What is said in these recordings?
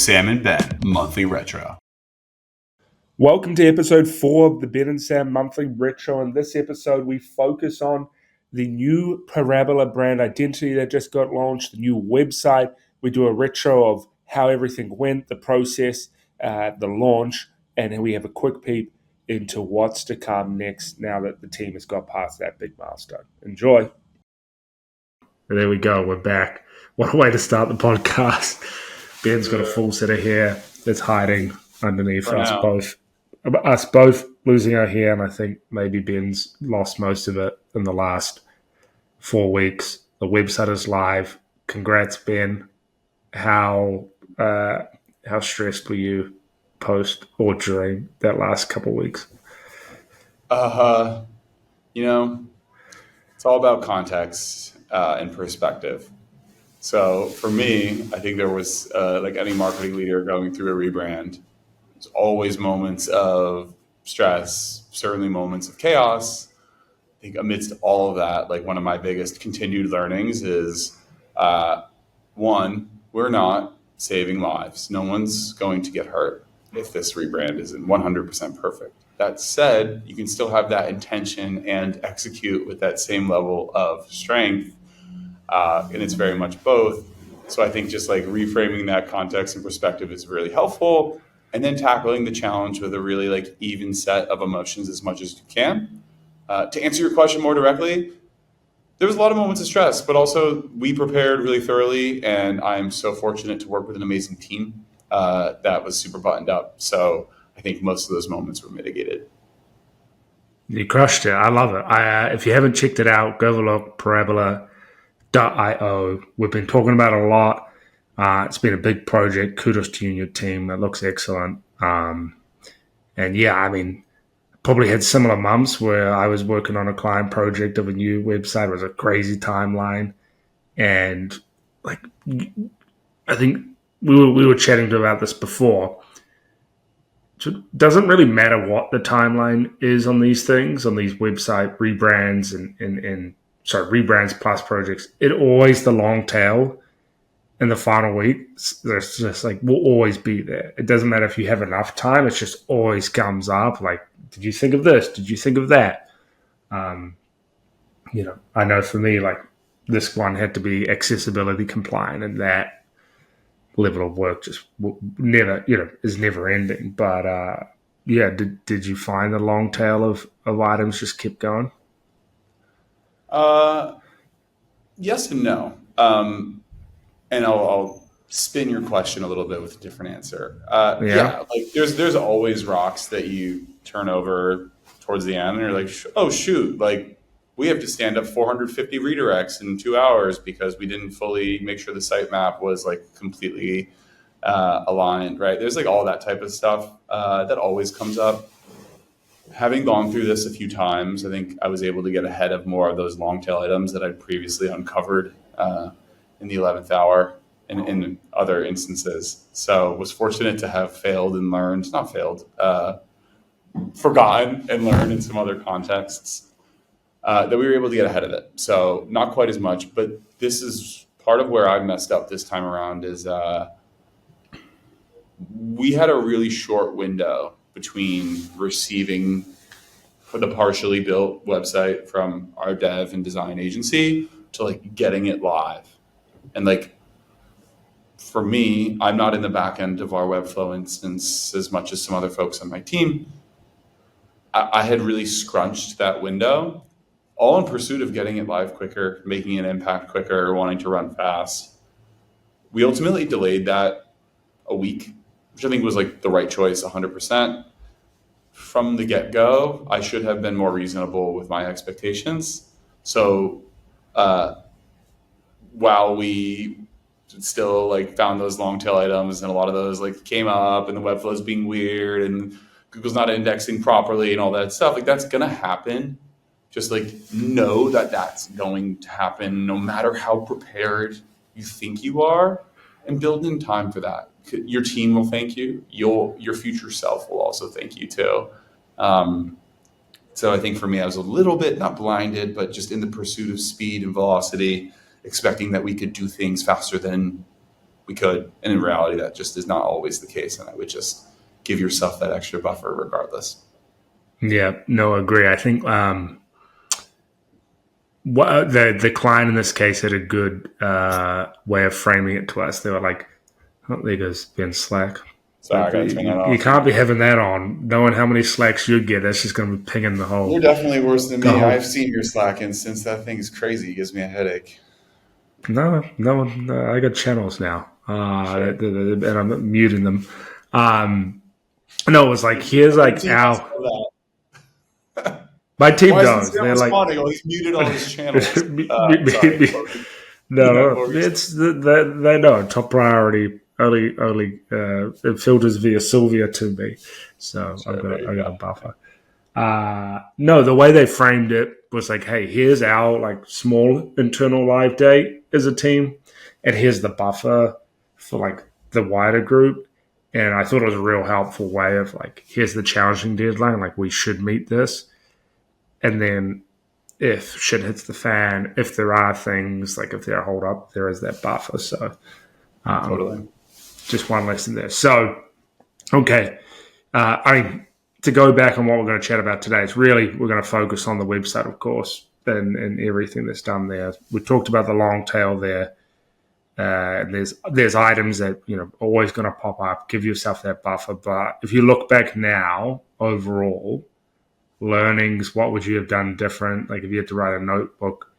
Sam and Ben Monthly Retro. Welcome to episode 4 of the Ben and Sam Monthly Retro. In this episode, we focus on the new Parabola brand identity that just got launched, the new website. We do a retro of how everything went, the process, the launch, and we have a quick peek into what's to come next now that the team has got past that big milestone. Enjoy. There we go. We're back. What a way to start the podcast. Ben's got a full set of hair that's hiding underneath us both losing our hair, and I think maybe Ben's lost most of it in the last 4 weeks. The website is live. Congrats, Ben. How stressed were you post or during that last couple of weeks? It's all about context and perspective. So for me, I think there was, like any marketing leader going through a rebrand, there's always moments of stress, certainly moments of chaos. I think amidst all of that, like one of my biggest continued learnings is, one, we're not saving lives. No one's going to get hurt if this rebrand isn't 100% perfect. That said, you can still have that intention and execute with that same level of strength. And it's very much both. So I think just like reframing that context and perspective is really helpful. And then tackling the challenge with a really like even set of emotions as much as you can. To answer your question more directly, there was a lot of moments of stress, but also we prepared really thoroughly. And I'm so fortunate to work with an amazing team that was super buttoned up. So I think most of those moments were mitigated. You crushed it. I love it. If you haven't checked it out, go have a look. Parabola.io. We've been talking about it a lot. It's been a big project. Kudos to you and your team. It looks excellent. And yeah, I mean, probably had similar months where I was working on a client project of a new website. It was a crazy timeline. And like, I think we were chatting about this before. So it doesn't really matter what the timeline is on these things, on these website rebrands and rebrands plus projects. It always the long tail in the final week. There's just like will always be there. It doesn't matter if you have enough time. It just always comes up. Like, did you think of this? Did you think of that? I know for me, like this one had to be accessibility compliant, and that level of work just never, is never ending. But did you find the long tail of items just kept going? Yes and no. And I'll spin your question a little bit with a different answer. Like there's always rocks that you turn over towards the end, and you're like, oh shoot, like we have to stand up 450 redirects in 2 hours because we didn't fully make sure the sitemap was like completely aligned, right? There's like all that type of stuff that always comes up. Having gone through this a few times, I think I was able to get ahead of more of those long tail items that I'd previously uncovered in the 11th hour and in other instances. So was fortunate to have forgotten and learned in some other contexts that we were able to get ahead of it. So not quite as much, but this is part of where I messed up this time around is we had a really short window between receiving the partially built website from our dev and design agency to like getting it live. And like, for me, I'm not in the back end of our Webflow instance as much as some other folks on my team. I had really scrunched that window, all in pursuit of getting it live quicker, making an impact quicker, wanting to run fast. We ultimately delayed that a week, which I think was like the right choice, 100%. From the get-go, I should have been more reasonable with my expectations. So while we still like found those long tail items and a lot of those like came up and the Webflow is being weird and Google's not indexing properly and all that stuff, like that's going to happen. Just like know that that's going to happen no matter how prepared you think you are, and build in time for that. Your team will thank you. Your future self will also thank you too. So I think for me, I was a little bit not blinded, but just in the pursuit of speed and velocity, expecting that we could do things faster than we could. And in reality, that just is not always the case. And I would just give yourself that extra buffer regardless. Yeah, no, I agree. I think what the client in this case had a good way of framing it to us. They were like, "Oh, there goes Ben Slack." Sorry, I But got to turn that you off. can't be having that on, knowing how many Slacks you get. That's just going to be pinging You're definitely worse than the me. whole. I've seen your Slack instance. That thing is crazy. It gives me a headache. No, I got channels now, Sure. and I'm muting them. No, it was like here's Your like team must our know that. my team Why isn't does. Sam They're like responding? Oh, he's muted all his channels. me- Sorry. no, What were you saying? it's they know top priority. Only it filters via Sylvia to me, so Sure, there you I got a go. buffer. No, the way they framed it was like, hey, here's our like small internal live day as a team, and here's the buffer for like the wider group. And I thought it was a real helpful way of like, here's the challenging deadline, like we should meet this, and then if shit hits the fan, if there are things like if there are hold up, there is that buffer. So Totally. just one lesson there. So okay, I mean, to go back on what we're going to chat about today, it's really we're going to focus on the website, of course, and everything that's done there. We talked about the long tail there. There's items that always going to pop up. Give yourself that buffer. But if you look back now, overall learnings, what would you have done different? Like if you had to write a notebook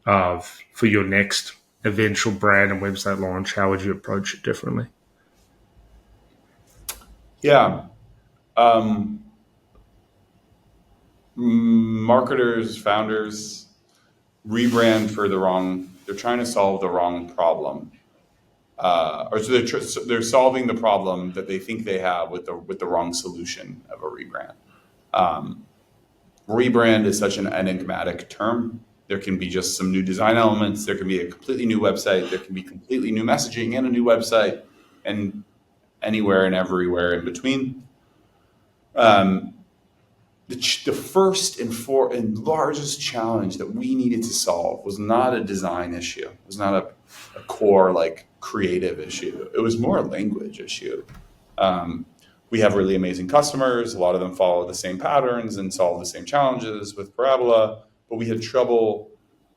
of for your next eventual brand and website launch, how would you approach it differently? Yeah. Um, Marketers, founders rebrand for the wrong, they're trying to solve the wrong problem. Or so they're solving the problem that they think they have with the wrong solution of a rebrand. Um, Rebrand is such an enigmatic term. There can be just some new design elements. There can be a completely new website. There can be completely new messaging and a new website, and anywhere and everywhere in between. Um, the first and largest challenge that we needed to solve was not a design issue. It was not a core like creative issue. It was more a language issue. Um, we have really amazing customers. A lot of them follow the same patterns and solve the same challenges with Parabola, but we had trouble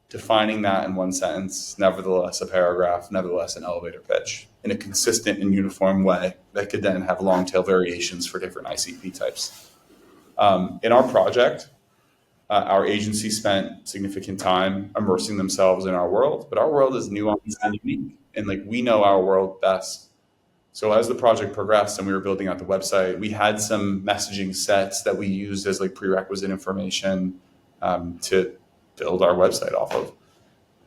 defining that in one sentence, nevertheless a paragraph, nevertheless an elevator pitch in a consistent and uniform way that could then have long tail variations for different ICP types. In our project, our agency spent significant time immersing themselves in our world, but our world is nuanced and unique, and like we know our world best. So as the project progressed and we were building out the website, we had some messaging sets that we used as like prerequisite information to build our website off of.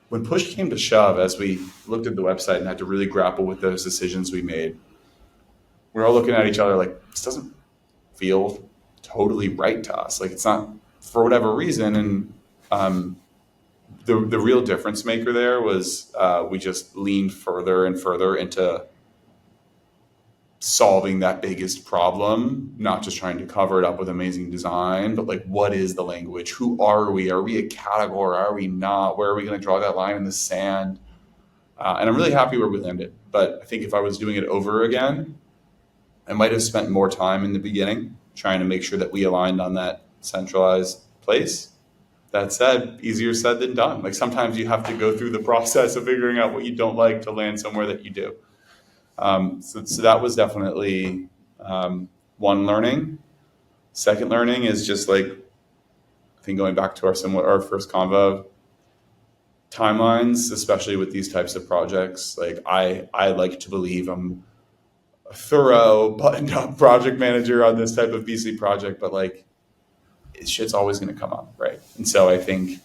When push came to shove, as we looked at the website and had to really grapple with those decisions we made, we were all looking at each other like, this doesn't feel totally right to us. Like it's not for whatever reason. And the real difference maker there was we just leaned further and further into solving that biggest problem, not just trying to cover it up with amazing design, but like, what is the language? Who are we? Are we a category? Are we not? Where are we going to draw that line in the sand? And I'm really happy where we landed. But I think if I was doing it over again, I might have spent more time in the beginning trying to make sure that we aligned on that centralized place. That said, easier said than done. Like sometimes you have to go through the process of figuring out what you don't like to land somewhere that you do. So that was definitely one learning. Second learning is just like, I think going back to our first convo, timelines, especially with these types of projects. Like I like to believe I'm a thorough, buttoned up project manager on this type of BC project, but like shit's always going to come up, right? And so I think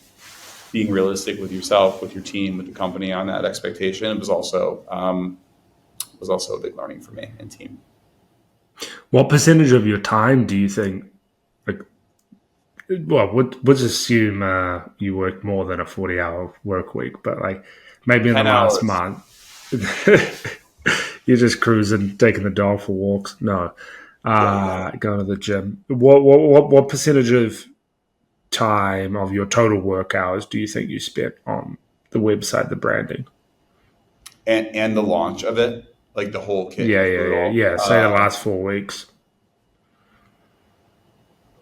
being realistic with yourself, with your team, with the company on that expectation was also a big learning for me and team. What percentage of your time do you think, like, well, let's assume you work more than a 40-hour work week, but like maybe in the 10 last hours. month, you're just cruising, taking the dog for walks. No, Yeah. going to the gym. What percentage of time of your total work hours do you think you spent on the website, the branding? and the launch of it, like the whole kit and caboodle, Yeah. Say the last 4 weeks.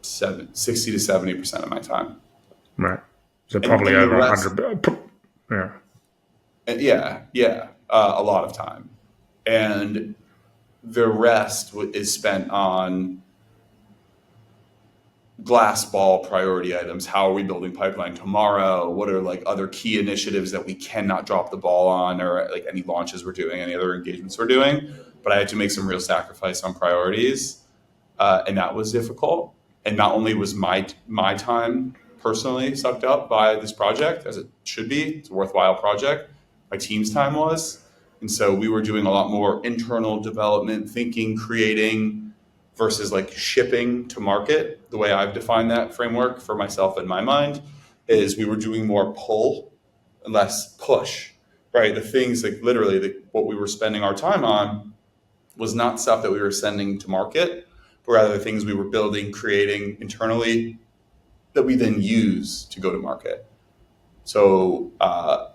60 to 70% of my time. Right. So And probably the over rest, 100. Yeah. yeah, a lot of time. And the rest is spent on glass ball priority items. How are we building pipeline tomorrow? What are like other key initiatives that we cannot drop the ball on, or like any launches we're doing, any other engagements we're doing? But I had to make some real sacrifice on priorities, and that was difficult. And not only was my time personally sucked up by this project, as it should be, it's a worthwhile project. My team's time was, and so we were doing a lot more internal development, thinking, creating, versus like shipping to market. The way I've defined that framework for myself in my mind is we were doing more pull and less push, right? The things like literally what we were spending our time on was not stuff that we were sending to market, but rather things we were building, creating internally that we then use to go to market. So a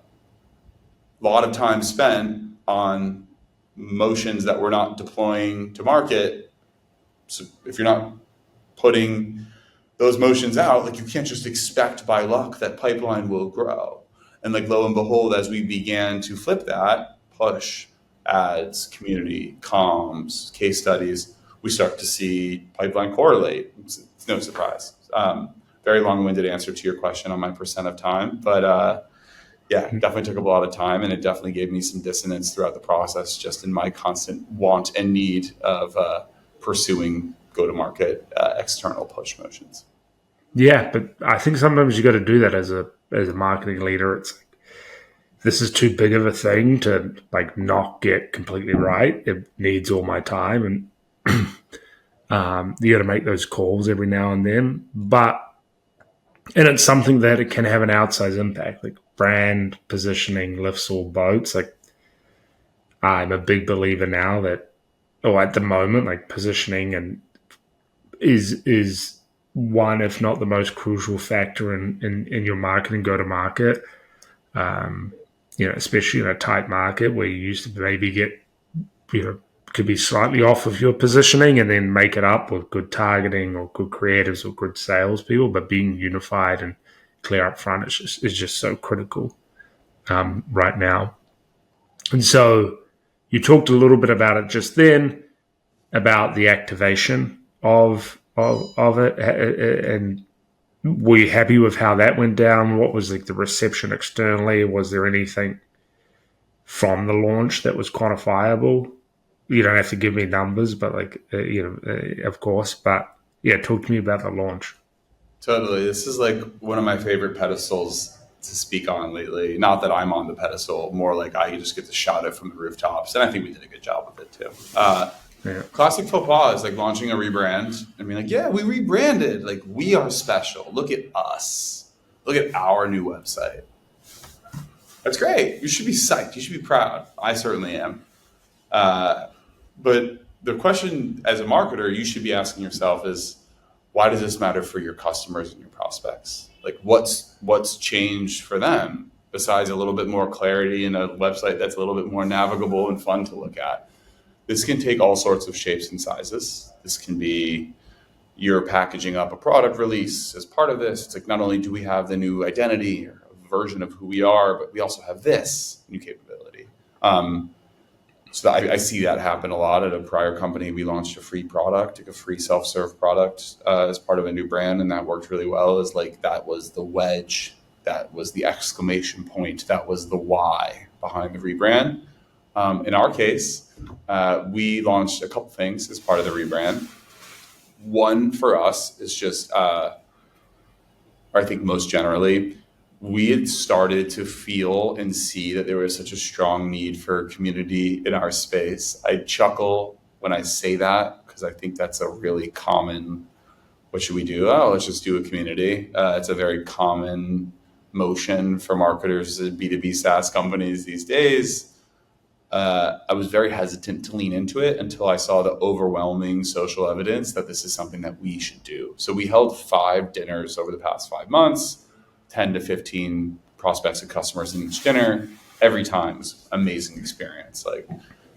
lot of time spent on motions that we're not deploying to market. So if you're not putting those motions out, like you can't just expect by luck that pipeline will grow. And like lo and behold, as we began to flip that, push, ads, community, comms, case studies, we start to see pipeline correlate. It's no surprise. Very long-winded answer to your question on my percent of time, but yeah, definitely took up a lot of time, and it definitely gave me some dissonance throughout the process, just in my constant want and need of pursuing go-to-market external push motions. Yeah, but I think sometimes you got to do that as a marketing leader. It's like, this is too big of a thing to like not get completely right. It needs all my time, and you got to make those calls every now and then. And it's something that it can have an outsized impact. Like brand positioning lifts all boats. Like I'm a big believer now that, or at the moment, like positioning and is one, if not the most crucial factor in your marketing go to market. Especially in a tight market where you used to maybe get, could be slightly off of your positioning and then make it up with good targeting or good creatives or good salespeople, but being unified and clear up front is just so critical right now. And so you talked a little bit about it just then, about the activation of it, and were you happy with how that went down? What was like the reception externally? Was there anything from the launch that was quantifiable? You don't have to give me numbers, but of course. But yeah, talk to me about the launch. Totally. This is like one of my favorite pedestals to speak on lately. Not that I'm on the pedestal, more like I just get to shout it from the rooftops. And I think we did a good job with it too. Classic faux pas is like launching a rebrand and being like, yeah, we rebranded. Like, we are special. Look at us. Look at our new website. That's great. You should be psyched. You should be proud. I certainly am. But the question as a marketer you should be asking yourself is, why does this matter for your customers and your prospects? Like, what's changed for them besides a little bit more clarity and a website that's a little bit more navigable and fun to look at? This can take all sorts of shapes and sizes. This can be you're packaging up a product release as part of this. It's like, not only do we have the new identity or a version of who we are, but we also have this new capability. So I see that happen a lot. At a prior company, we launched a free product, like a free self-serve product as part of a new brand, and that worked really well. Is like, that was the wedge, that was the exclamation point, that was the why behind the rebrand. In our case, we launched a couple things as part of the rebrand. One for us is just, I think most generally, we had started to feel and see that there was such a strong need for community in our space. I chuckle when I say that because I think that's a really common, what should we do? Oh, let's just do a community. It's a very common motion for marketers and B2B SaaS companies these days. I was very hesitant to lean into it until I saw the overwhelming social evidence that this is something that we should do. So we held 5 dinners over the past 5 months, 10 to 15 prospects and customers in each dinner. every time was amazing experience. Like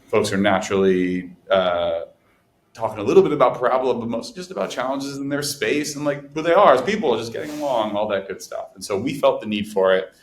folks are naturally talking a little bit about Parabola, but mostly just about challenges in their space and like who they are as people, just getting along, all that good stuff. And so we felt the need for it.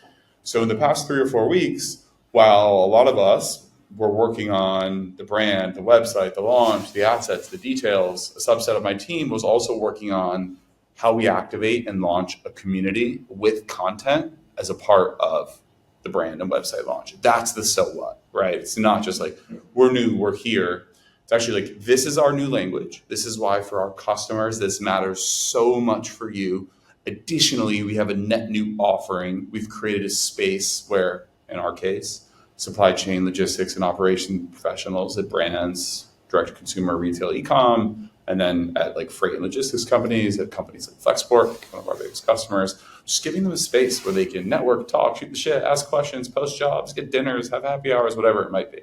So in the past 3 or 4 weeks, while a lot of us were working on the brand, the website, the launch, the assets, the details, a subset of my team was also working on how we activate and launch a community with content as a part of the brand and website launch. That's the so what, right? It's not just like we're new, we're here. It's actually like this is our new language. This is why for our customers this matters so much for you. Additionally, we have a net new offering. We've created a space where, in our case, supply chain, logistics, and operation professionals at brands, direct-to-consumer, retail, e-com, and then at like freight and logistics companies, at companies like Flexport, one of our biggest customers, just giving them a space where they can network, talk, shoot the shit, ask questions, post jobs, get dinners, have happy hours, whatever it might be.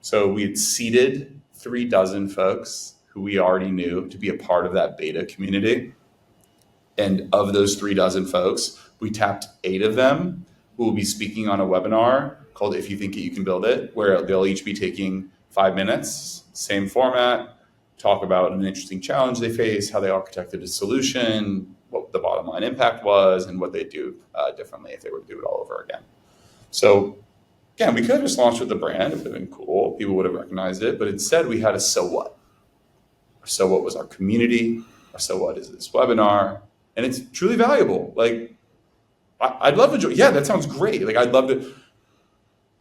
So we had seeded 36 folks who we already knew to be a part of that beta community. And of those 36 folks, we tapped 8 of them who will be speaking on a webinar called If You Think It, You Can Build It, where they'll each be taking 5 minutes, same format, talk about an interesting challenge they face, how they architected a solution, what the bottom line impact was, and what they'd do differently if they were to do it all over again. So again, we could have just launched with the brand. It would have been cool. People would have recognized it. But instead, we had a so what. Our so what was our community. Our so what is this webinar. And it's truly valuable. Like, I'd love to join. Yeah, that sounds great. Like, I'd love to.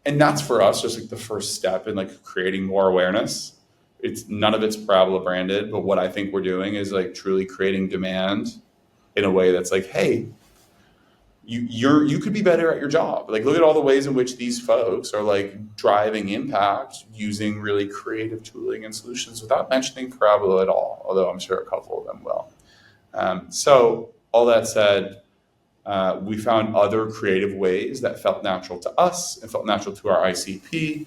And that's for us just like the first step in like creating more awareness. It's none of it's Parabola branded, but what I think we're doing is like truly creating demand in a way that's like, hey, you could be better at your job. Like, look at all the ways in which these folks are like driving impact using really creative tooling and solutions without mentioning Parabola at all. Although I'm sure a couple of them will. So all that said, we found other creative ways that felt natural to us and felt natural to our ICP.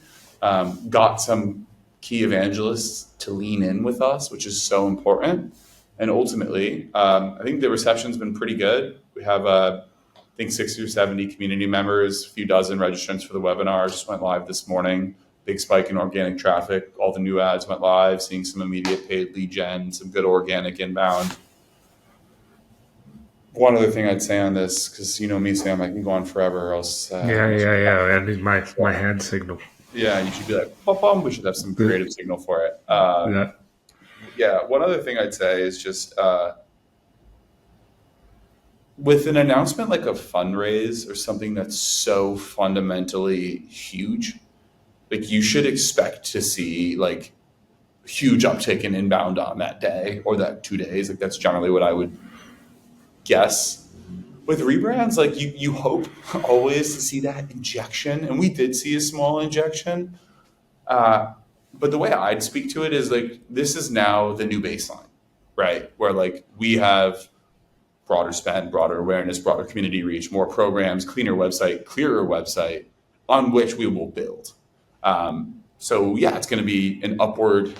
Got some key evangelists to lean in with us, which is so important. And ultimately, I think the reception's been pretty good. We have, I think 60 or 70 community members, a few dozen registrants for the webinar just went live this morning. Big spike in organic traffic. All the new ads went live, seeing some immediate paid lead gen, some good organic inbound. One other thing I'd say on this, because you know me, Sam, I can go on forever. Else, Yeah. I need my hand signal. Yeah, you should be like, bum. We should have some creative signal for it. Yeah. One other thing I'd say is just with an announcement like a fundraise or something that's so fundamentally huge, like you should expect to see like huge uptick in inbound on that day or that 2 days. Like that's generally what I would guess. With rebrands, like you hope always to see that injection, and we did see a small injection. But the way I'd speak to it is like this is now the new baseline, right? Where like we have broader spend, broader awareness, broader community reach, more programs, cleaner website, clearer website on which we will build. So yeah, it's going to be an upward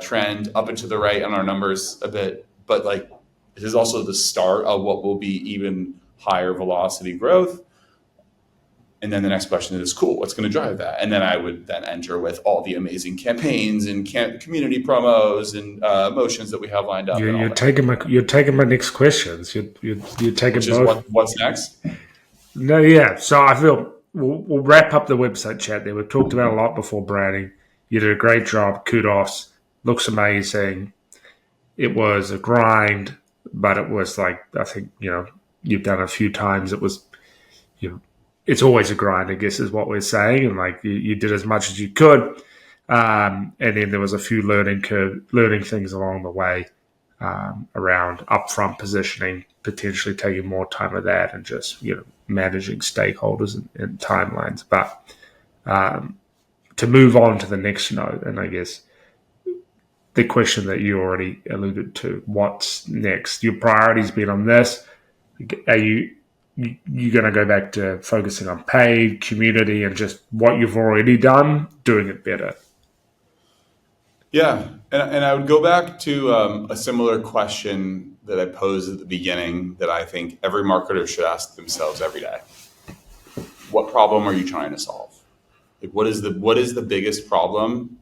trend up and to the right on our numbers a bit, but like this is also the start of what will be even higher velocity growth. And then the next question is, cool, what's going to drive that? And then I would then enter with all the amazing campaigns and community promos and motions that we have lined up. You're taking my next questions. You're taking which both. Is what's next? No, yeah. So I feel we'll wrap up the website chat there. We've talked about a lot before branding. You did a great job. Kudos. Looks amazing. It was a grind, but it was like, I think, you've done a few times. It was, it's always a grind, I guess, is what we're saying. And like you did as much as you could. And then there was a few learning things along the way around upfront positioning, potentially taking more time of that and just, managing stakeholders and timelines. But to move on to the next note, and I guess the question that you already alluded to, what's next? Your priority's been on this. Are you going to go back to focusing on paid, community, and just what you've already done, doing it better? Yeah, and I would go back to a similar question that I posed at the beginning that I think every marketer should ask themselves every day. what problem are you trying to solve? Like, what is the biggest problem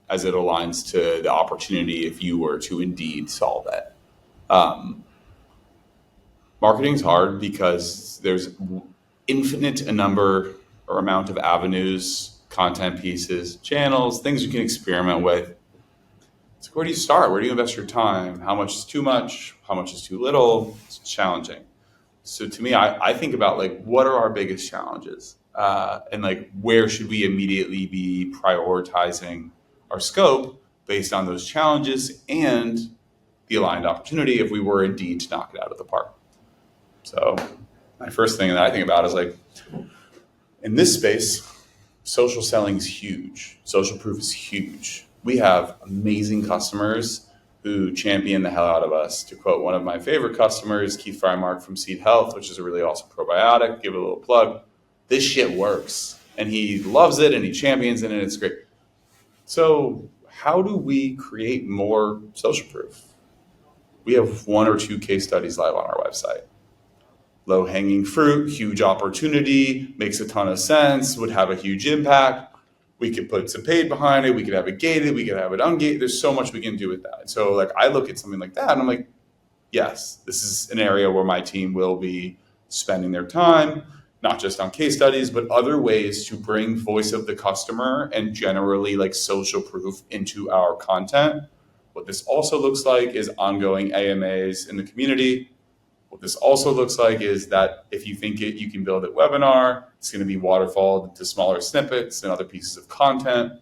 as it aligns to the opportunity if you were to indeed solve it? Marketing is hard because there's infinite a number or amount of avenues, content pieces, channels, things you can experiment with. So where do you start? Where do you invest your time? How much is too much? How much is too little? It's challenging. So to me, I think about like, what are our biggest challenges? And like, where should we immediately be prioritizing our scope based on those challenges and the aligned opportunity if we were indeed to knock it out of the park? So my first thing that I think about is like, in this space, social selling is huge. Social proof is huge. We have amazing customers who champion the hell out of us. To quote one of my favorite customers, Keith Frymark from Seed Health, which is a really awesome probiotic, give it a little plug. This shit works. And he loves it and he champions it and it's great. So how do we create more social proof? We have 1 or 2 case studies live on our website. Low-hanging fruit, huge opportunity, makes a ton of sense, would have a huge impact. We could put some paid behind it. We could have it gated. We could have it ungated. There's so much we can do with that. So like, I look at something like that and I'm like, yes, this is an area where my team will be spending their time, not just on case studies, but other ways to bring voice of the customer and generally like social proof into our content. What this also looks like is ongoing AMAs in the community. What this also looks like is that if you think it, you can build a webinar. It's going to be waterfalled into smaller snippets and other pieces of content,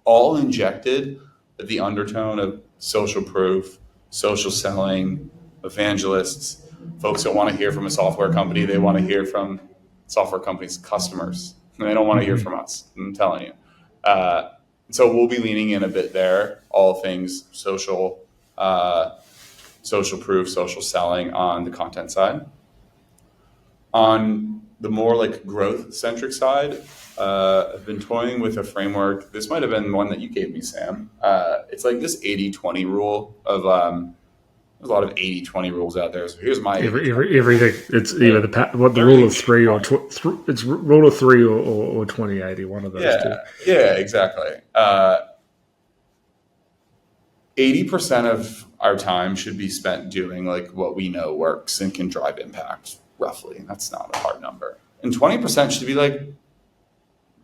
all injected with the undertone of social proof, social selling, evangelists, folks that want to hear from a software company. They want to hear from software companies' customers. And they don't want to hear from us, I'm telling you. So we'll be leaning in a bit there, all things social, social proof, social selling on the content side. On the more like growth centric side, I've been toying with a framework. This might have been one that you gave me, Sam. It's like this 80-20 rule of, there's a lot of 80-20 rules out there. So here's my everything. It's either the rule of 3 or it's rule of 3 or 20-80. One of those two. Yeah, exactly. 80% of our time should be spent doing like what we know works and can drive impact, roughly. That's not a hard number. And 20% should be like,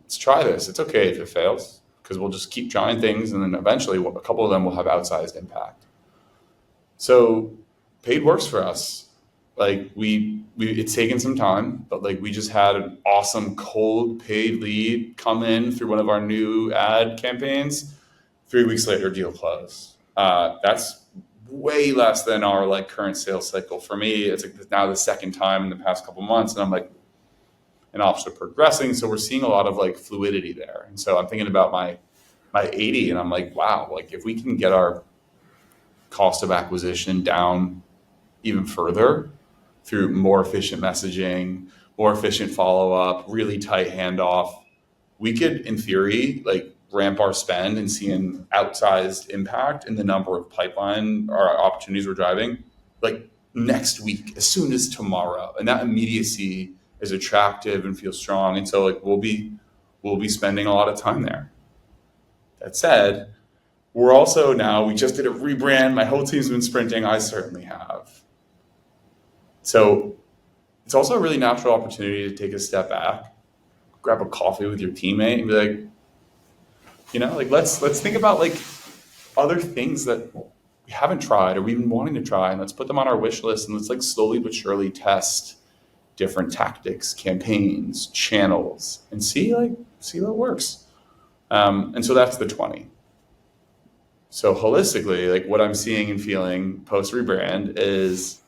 let's try this. It's okay if it fails because we'll just keep trying things and then eventually a couple of them will have outsized impact. So paid works for us. Like it's taken some time, but like we just had an awesome cold paid lead come in through one of our new ad campaigns. 3 weeks later, deal closed. That's way less than our like current sales cycle. For me, it's like now the second time in the past couple months, and I'm like, and also progressing. So we're seeing a lot of like fluidity there. And so I'm thinking about my 80, and I'm like, wow, like if we can get our cost of acquisition down even further through more efficient messaging, more efficient follow-up, really tight handoff, we could, in theory, like ramp our spend and see an outsized impact in the number of pipeline or opportunities we're driving like next week, as soon as tomorrow. And that immediacy is attractive and feels strong. And so like we'll be spending a lot of time there. That said, we're also now, we just did a rebrand. My whole team's been sprinting. I certainly have. So it's also a really natural opportunity to take a step back, grab a coffee with your teammate and be like, you know, like let's think about like other things that we haven't tried or we've been wanting to try, and let's put them on our wish list and let's like slowly but surely test different tactics, campaigns, channels, and see how it works. And so that's the 20. So holistically, like what I'm seeing and feeling post rebrand is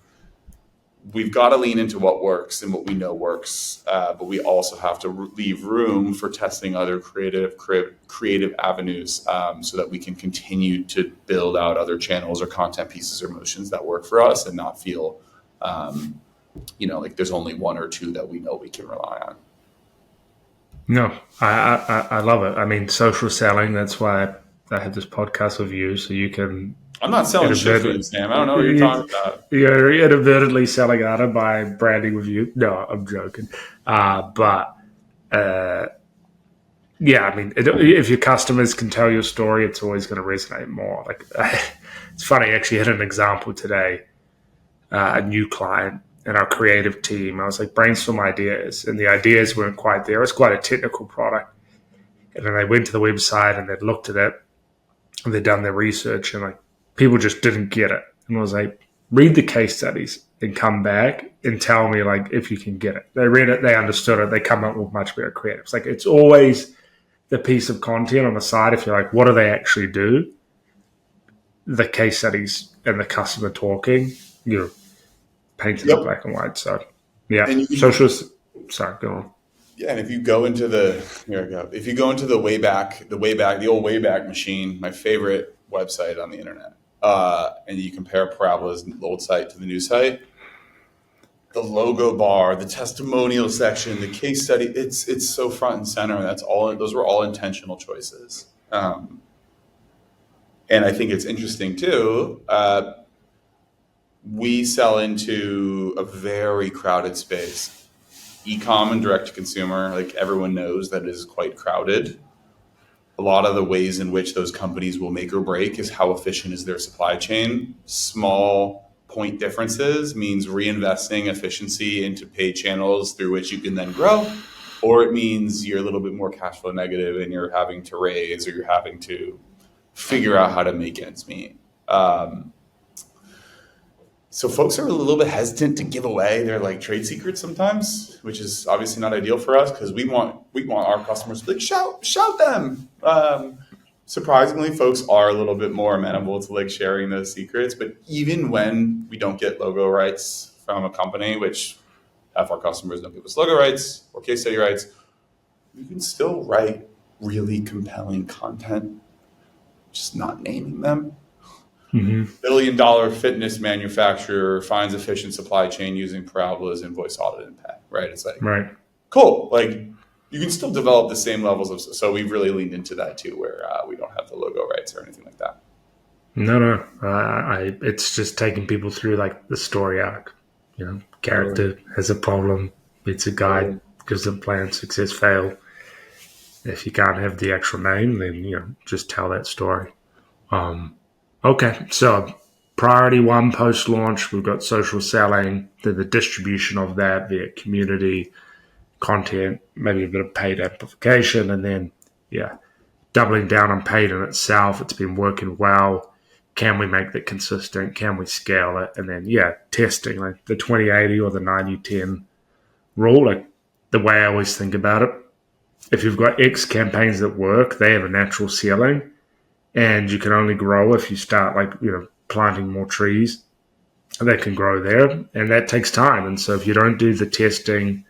we've got to lean into what works and what we know works, but we also have to leave room for testing other creative avenues so that we can continue to build out other channels or content pieces or motions that work for us and not feel, like there's only 1 or 2 that we know we can rely on. No, I love it. I mean, social selling, that's why I had this podcast with you, so you can... I'm not selling shit for you, Sam. I don't know what you're talking about. You're inadvertently selling out by branding with you. No, I'm joking. But yeah, I mean, if your customers can tell your story, it's always going to resonate more. Like, it's funny, I actually had an example today, a new client and our creative team. I was like, brainstorm ideas, and the ideas weren't quite there. It was quite a technical product. And then they went to the website and they'd looked at it and they'd done their research, and like people just didn't get it. And I was like, read the case studies and come back and tell me like if you can get it. They read it, they understood it, they come up with much better creatives. Like it's always the piece of content on the side. If you're like, what do they actually do? The case studies and the customer talking, you know, painted in black and white. So yeah, And socials. Sorry, go on. yeah, and if you go into if you go into the old Wayback Machine, my favorite website on the internet, and you compare Parabola's old site to the new site, the logo bar, the testimonial section, the case study, it's so front and center, and those were all intentional choices. And I think it's interesting too. We sell into a very crowded space. E-com and direct to consumer, like everyone knows that it is quite crowded. A lot of the ways in which those companies will make or break is how efficient is their supply chain. Small point differences means reinvesting efficiency into paid channels through which you can then grow, or it means you're a little bit more cash flow negative and you're having to raise, or you're having to figure out how to make ends meet. So folks are a little bit hesitant to give away their like trade secrets sometimes, which is obviously not ideal for us because we want our customers to be like shout them. Surprisingly, folks are a little bit more amenable to like sharing those secrets. But even when we don't get logo rights from a company, which half our customers don't give us logo rights or case study rights, we can still write really compelling content, just not naming them. Mm-hmm. $1 billion fitness manufacturer finds efficient supply chain using Parabola's invoice audit and pay. Right? It's like, right, cool. Like you can still develop the same levels of. So we've really leaned into that too, where we don't have the logo rights or anything like that. No. It's just taking people through like the story arc. You know, character has a problem, meets a guide, gives them plan, success, fail. If you can't have the actual name, then just tell that story. Okay, so priority one post-launch, we've got social selling, then the distribution of that via community, content, maybe a bit of paid amplification, and then, doubling down on paid in itself. It's been working well. Can we make that consistent? Can we scale it? And then, testing, like the 20/80 or the 90/10 rule, like the way I always think about it. If you've got X campaigns that work, they have a natural ceiling. And you can only grow if you start planting more trees that can grow there. And that takes time. And so if you don't do the testing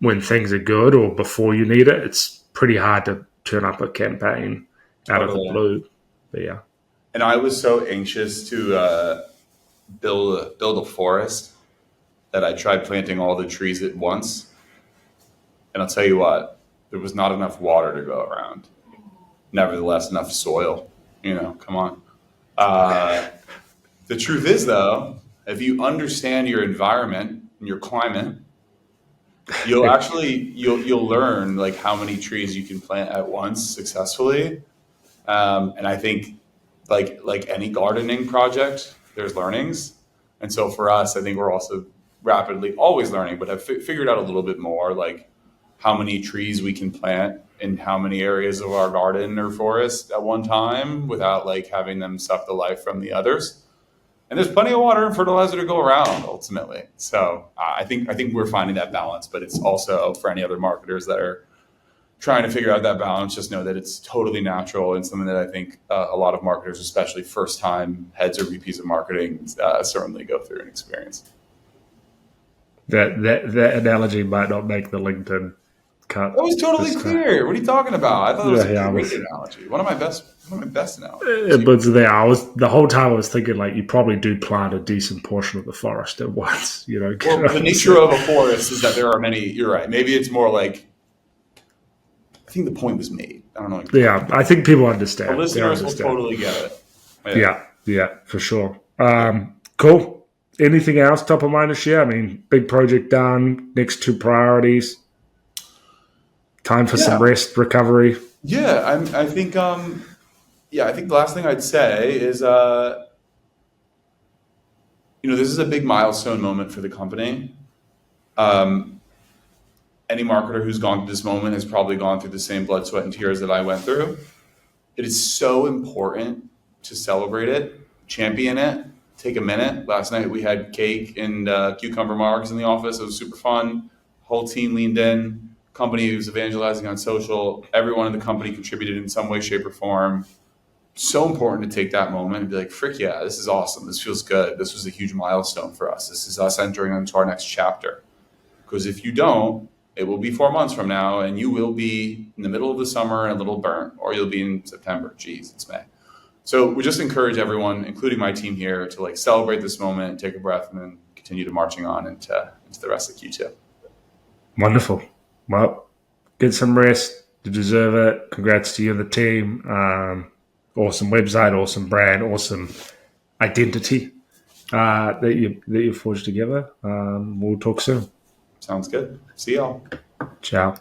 when things are good or before you need it, it's pretty hard to turn up a campaign out of the blue. But yeah. And I was so anxious to build a forest that I tried planting all the trees at once. And I'll tell you what, there was not enough water to go around. Nevertheless, enough soil, come on. The truth is though, if you understand your environment and your climate, you'll learn like how many trees you can plant at once successfully. And I think like any gardening project, there's learnings. And so for us, I think we're also rapidly always learning, but I've figured out a little bit more like how many trees we can plant in how many areas of our garden or forest at one time without like having them suck the life from the others. And there's plenty of water and fertilizer to go around ultimately. So I think we're finding that balance, but it's also for any other marketers that are trying to figure out that balance, just know that it's totally natural and something that I think a lot of marketers, especially first time heads or VPs of marketing, certainly go through and experience. That analogy might not make the LinkedIn cut. That was totally clear. What are you talking about? I thought it was a great analogy. One of my best analogies. But there, the whole time I was thinking like you probably do plant a decent portion of the forest at once. Well, the nature of a forest is that there are many. You're right. Maybe it's more like. I think the point was made. I don't know. Yeah, I think people understand. The listeners will totally get it. Yeah, for sure. Cool. Anything else top of mind to share? I mean, big project done. Next two priorities. time for some Yeah, rest, recovery. yeah. I think I think the last thing I'd say is this is a big milestone moment for the company. Um, any marketer who's gone through this moment has probably gone through the same blood, sweat, and tears that I went through. It is so important to celebrate it, champion it, take a minute. Last night we had cake and cucumber margs in the office. It was super fun. Whole team leaned in. Company was evangelizing on social. Everyone in the company contributed in some way, shape, or form. So important to take that moment and be like, frick yeah, this is awesome. This feels good. This was a huge milestone for us. This is us entering into our next chapter. Because if you don't, it will be 4 months from now and you will be in the middle of the summer and a little burnt, or you'll be in September. Geez, it's May. So we just encourage everyone, including my team here, to like celebrate this moment, take a breath, and then continue to marching on into the rest of Q2. Wonderful. Well, get some rest. You deserve it. Congrats to you and the team. Awesome website, awesome brand, awesome identity that you forged together. We'll talk soon. Sounds good. See y'all. Ciao.